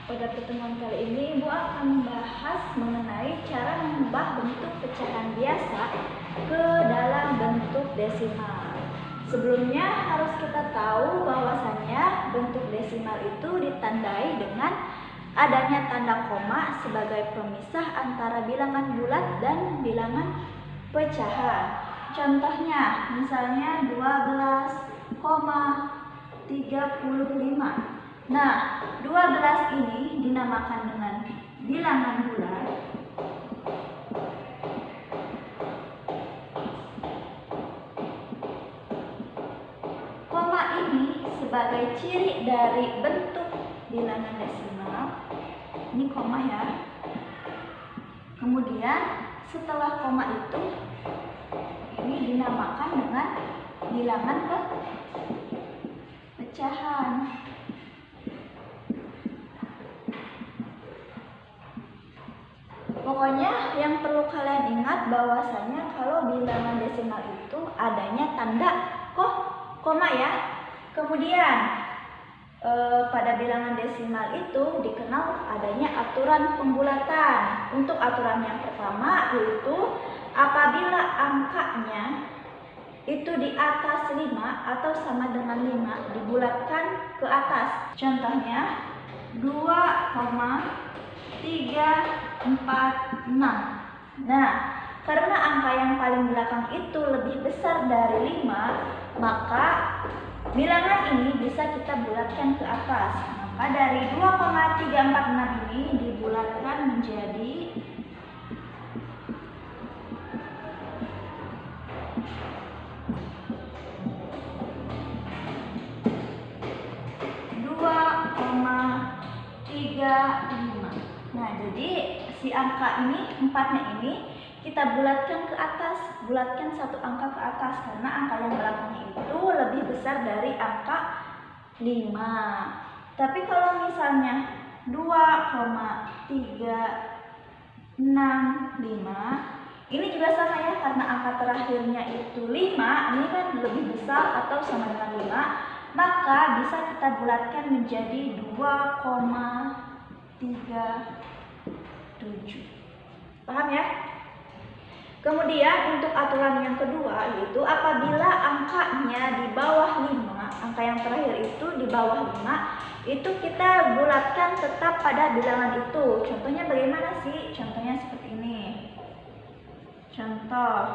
Pada pertemuan kali ini, Ibu akan membahas mengenai cara mengubah bentuk pecahan biasa ke dalam bentuk desimal. Sebelumnya harus kita tahu bahwasannya bentuk desimal itu ditandai dengan adanya tanda koma sebagai pemisah antara bilangan bulat dan bilangan pecahan. Contohnya, misalnya 12,35. Nah, 12 ini dinamakan dengan bilangan bulat. Koma ini sebagai ciri dari bentuk bilangan desimal. Ini koma ya. Kemudian setelah koma itu ini dinamakan dengan bilangan pecahan. Pokoknya yang perlu kalian ingat bahwasanya kalau bilangan desimal itu adanya tanda koma ya. Kemudian pada bilangan desimal itu dikenal adanya aturan pembulatan. Untuk aturan yang pertama yaitu apabila angkanya itu di atas 5 atau sama dengan 5 dibulatkan ke atas. Contohnya 2,346. Nah, karena angka yang paling belakang itu lebih besar dari 5, maka bilangan ini bisa kita bulatkan ke atas. Maka dari 2,346 ini dibulatkan menjadi 2,35. Nah, jadi si angka ini, 4-nya ini kita bulatkan ke atas, bulatkan satu angka ke atas karena angka yang belakangnya itu lebih besar dari angka 5. Tapi kalau misalnya 2,365 ini juga sama ya, karena angka terakhirnya itu 5, ini kan lebih besar atau sama dengan 5, maka bisa kita bulatkan menjadi 2,37. Paham ya? Kemudian untuk aturan yang kedua yaitu apabila angkanya di bawah 5, angka yang terakhir itu di bawah 5, itu kita bulatkan tetap pada bilangan itu. Contohnya bagaimana sih? Contohnya seperti ini. Contoh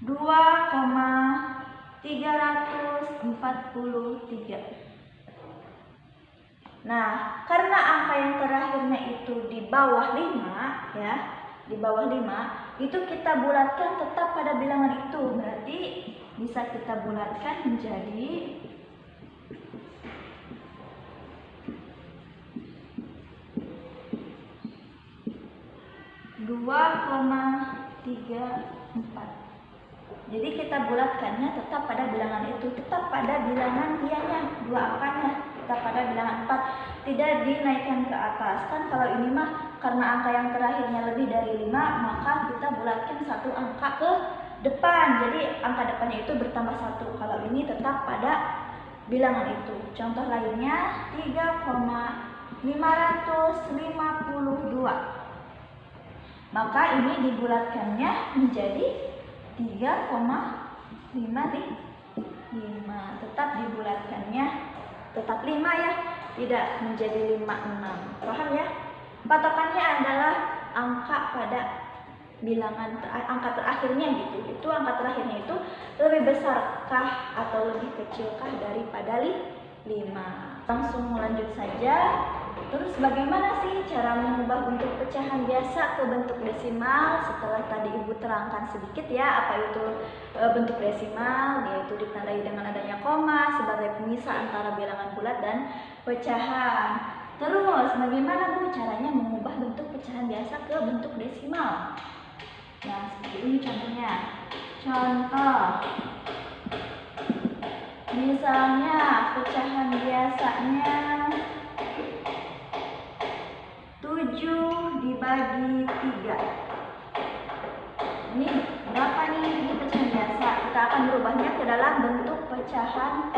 2,343. Nah, karena angka yang terakhirnya itu di bawah 5 ya, di bawah 5, itu kita bulatkan tetap pada bilangan itu. Berarti bisa kita bulatkan menjadi 2,34. Jadi kita bulatkannya tetap pada bilangan itu, tetap pada bilangan ianya, dua angkanya, tetap pada bilangan 4, tidak dinaikkan ke atas. Kan kalau ini mah karena angka yang terakhirnya lebih dari 5, maka kita bulatkan satu angka ke depan. Jadi angka depannya itu bertambah 1. Kalau ini tetap pada bilangan itu. Contoh lainnya 3,552. Maka ini dibulatkannya menjadi 3,55. Tetap dibulatkannya tetap 5 ya, tidak menjadi 56. Paham ya? Patokannya adalah angka pada bilangan angka terakhirnya gitu. Itu angka terakhirnya itu lebih besarkah atau lebih kecilkah daripada 5. Langsung lanjut saja. Terus bagaimana sih cara mengubah bentuk pecahan biasa ke bentuk desimal? Setelah tadi Ibu terangkan sedikit ya apa itu bentuk desimal, yaitu ditandai dengan adanya koma sebagai pemisah antara bilangan bulat dan pecahan. Terus bagaimana Bu caranya mengubah bentuk pecahan biasa ke bentuk desimal? Nah, seperti ini contohnya. Contoh misalnya pecahan biasanya 7 dibagi 3. Ini berapa nih? Ini pecahan biasa. Kita akan merubahnya ke dalam bentuk pecahan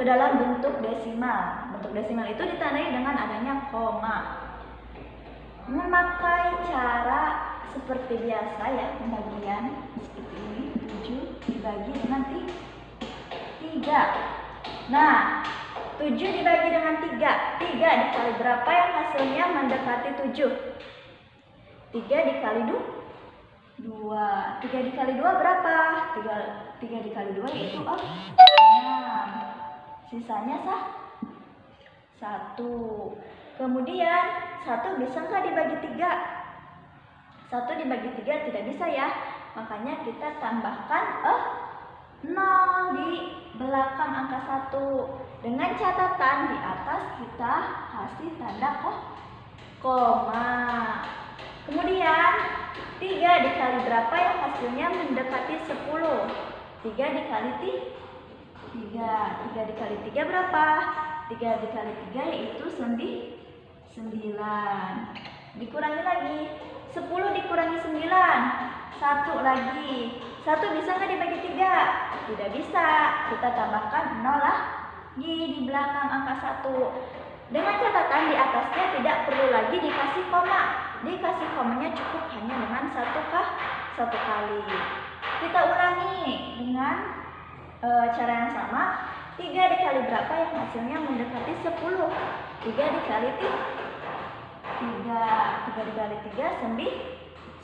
ke dalam bentuk desimal. Bentuk desimal itu ditandai dengan adanya koma. Memakai cara seperti biasa ya, pembagian seperti ini, 7 dibagi dengan 3. Nah, 7 dibagi dengan 3. 3 dikali berapa yang hasilnya mendekati 7? 3 dikali 2. 3 dikali 2 berapa? 3 dikali 2 yaitu 6. Sisanya 1. Kemudian 1 bisa nggak dibagi 3? 1 dibagi 3 tidak bisa ya. Makanya kita tambahkan 0 di belakang angka 1. Dengan catatan di atas kita kasih tanda koma. Kemudian 3 dikali berapa yang hasilnya mendekati 10? 3 dikali 3. 3 dikali 3 berapa? 3 dikali 3 yaitu 9. Dikurangi lagi. 10 dikurangi 9. 1 lagi. 1 bisa nggak dibagi 3? Tidak bisa. Kita tambahkan 0 lagi di belakang angka 1. Dengan catatan di atasnya tidak perlu lagi dikasih koma. Dikasih komanya cukup hanya dengan 1 kali. Kita ulangi dengan cara yang sama. 3 dikali berapa yang hasilnya mendekati 10? 3 dikali 3. 3 dikali 3 9.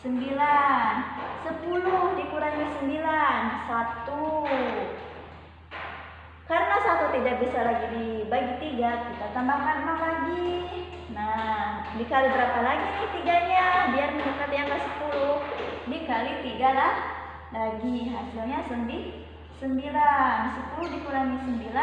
10 dikurangi 9 1. Karena 1 tidak bisa lagi dibagi 3, kita tambahkan 0 lagi. Nah, dikali berapa lagi nih 3-nya biar mendekati angka 10? Dikali 3 lagi, hasilnya 9. 10 dikurangi 9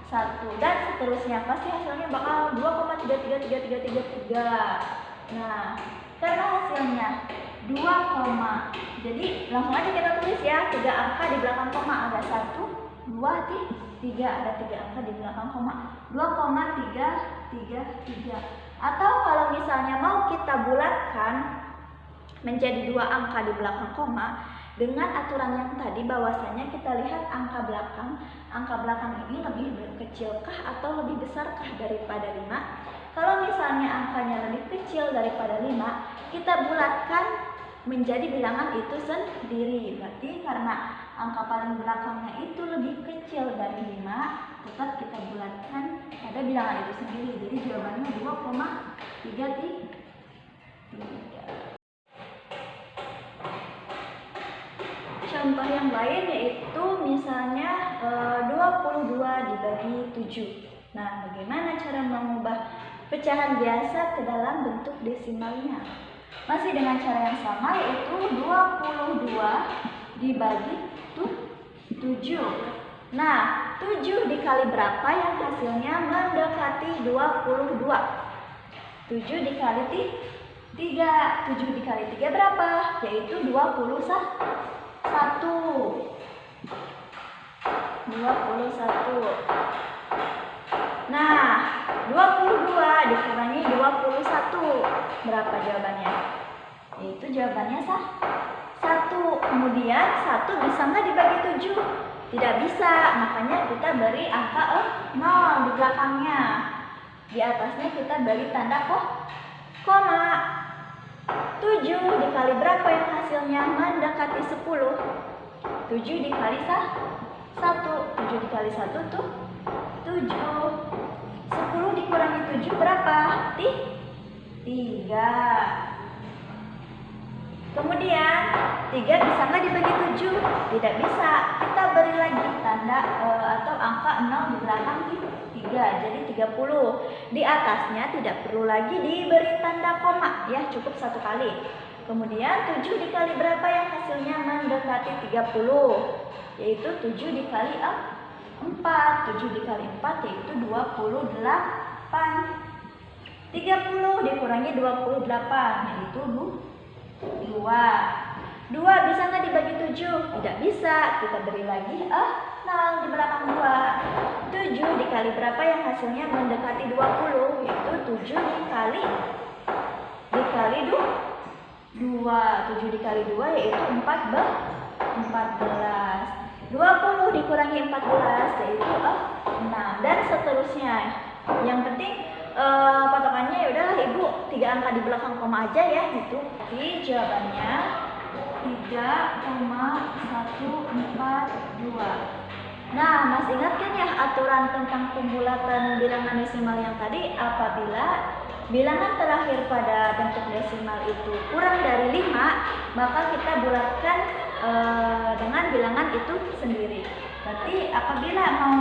1. Dan seterusnya pasti hasilnya bakal 2,33333. Nah, karena hasilnya 2, jadi langsung aja kita tulis ya, 3 angka di belakang koma, ada 1, 2, 3, ada 3 angka di belakang koma, 2,333. Atau kalau misalnya mau kita bulatkan menjadi 2 angka di belakang koma, dengan aturan yang tadi bahwasanya kita lihat angka belakang ini lebih kecilkah atau lebih besarkah daripada 5. Kalau misalnya angkanya lebih kecil daripada 5, kita bulatkan menjadi bilangan itu sendiri. Berarti karena angka paling belakangnya itu lebih kecil dari 5, tetap kita bulatkan pada bilangan itu sendiri. Jadi jawabannya 2,333. Contoh yang lain yaitu misalnya 22 dibagi 7. Nah, bagaimana cara mengubah pecahan biasa ke dalam bentuk desimalnya? Masih dengan cara yang sama, yaitu 22 dibagi 7. Nah, 7 dikali berapa yang hasilnya mendekati 22? 7 dikali 3. 7 dikali 3 berapa? Yaitu 21. Nah, 22 dikurangi 21 berapa jawabannya? Yaitu jawabannya 1. Kemudian 1 bisa nggak dibagi 7? Tidak bisa, makanya kita beri angka 0 di belakangnya. Di atasnya kita beri tanda koma. 7 dikali berapa yang hasilnya mendekati 10? 7 dikali 1. 7 dikali 1 tuh 7. 10 dikurangi 7 berapa? 3. Kemudian 3 bisa nggak dibagi 7? Tidak bisa. Kita beri lagi tanda atau angka 0 di belakang 3. Jadi 30. Di atasnya tidak perlu lagi diberi tanda koma ya, cukup 1 kali. Kemudian 7 dikali berapa yang hasilnya mendekati 30? Yaitu 7 dikali 4. 7 dikali 4 yaitu 28. 30 dikurangi 28 yaitu 2. 2 bisa nggak dibagi 7? Tidak bisa. Kita beri lagi 0 di belakang 2. 7 dikali berapa yang hasilnya mendekati 20? Yaitu 7 dikali 2. 7 dikali 2 yaitu 14. 20 dikurangi 14 yaitu 6 dan seterusnya. Yang penting patokannya ya udahlah Ibu 3 angka di belakang koma aja ya gitu. Jadi jawabannya 3,142. Nah, Mas ingat kan ya aturan tentang pembulatan bilangan desimal yang tadi? Apabila bilangan terakhir pada bentuk desimal itu kurang dari 5, maka kita bulatkan dengan bilangan itu sendiri. Berarti apabila mau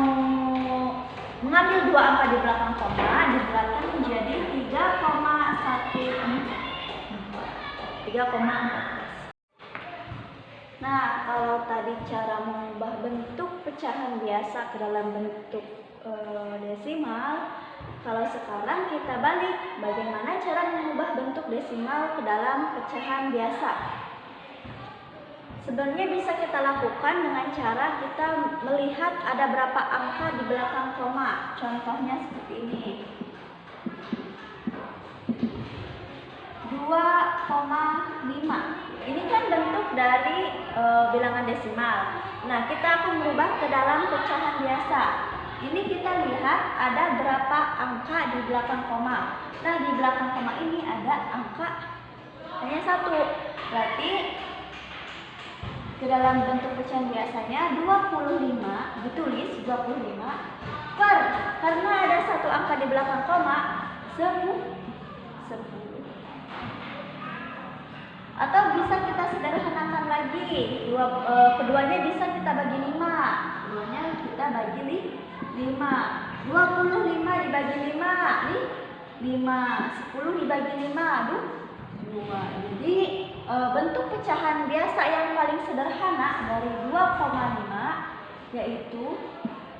mengambil 2 angka di belakang koma, dibulatkan menjadi 3,14. Nah, kalau tadi cara mengubah bentuk pecahan biasa ke dalam bentuk desimal, kalau sekarang kita balik, bagaimana cara mengubah bentuk desimal ke dalam pecahan biasa? Sebenarnya bisa kita lakukan dengan cara kita melihat ada berapa angka di belakang koma. Contohnya seperti ini. 2,5. Ini kan bentuk dari bilangan desimal. Nah, kita akan merubah ke dalam pecahan biasa. Ini kita lihat ada berapa angka di belakang koma. Nah, di belakang koma ini ada angka hanya 1. Berarti ke dalam bentuk pecahan biasanya 25 ditulis 25 per, karena ada 1 angka di belakang koma, 10. Atau bisa kita sederhanakan lagi, keduanya bisa kita bagi 5. Keduanya kita bagi 5. 25 dibagi 5, nih 5. 10 dibagi 5, 2. Jadi bentuk pecahan biasa yang paling sederhana dari 2,5 yaitu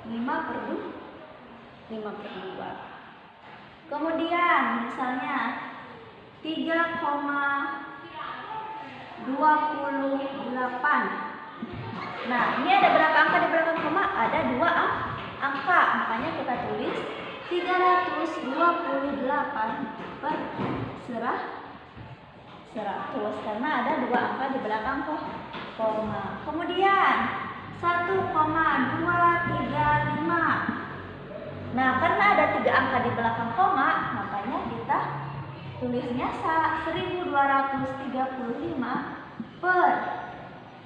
5/2. Kemudian misalnya 3,28. Nah, ini ada berapa angka di belakang koma? Ada 2 angka, makanya kita tulis 328 per 100 karena ada 2 angka di belakang koma. Kemudian 1,235. Nah, karena ada 3 angka di belakang koma, makanya kita tulisnya 1235 per,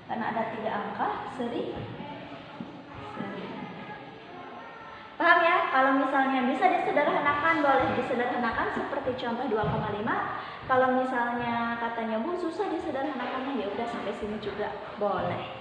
karena ada 3 angka, 1000. Paham ya? Kalau misalnya bisa disederhanakan, boleh disederhanakan seperti contoh 2,5. Kalau misalnya katanya Bu susah disederhanakannya, ya udah sampai sini juga boleh.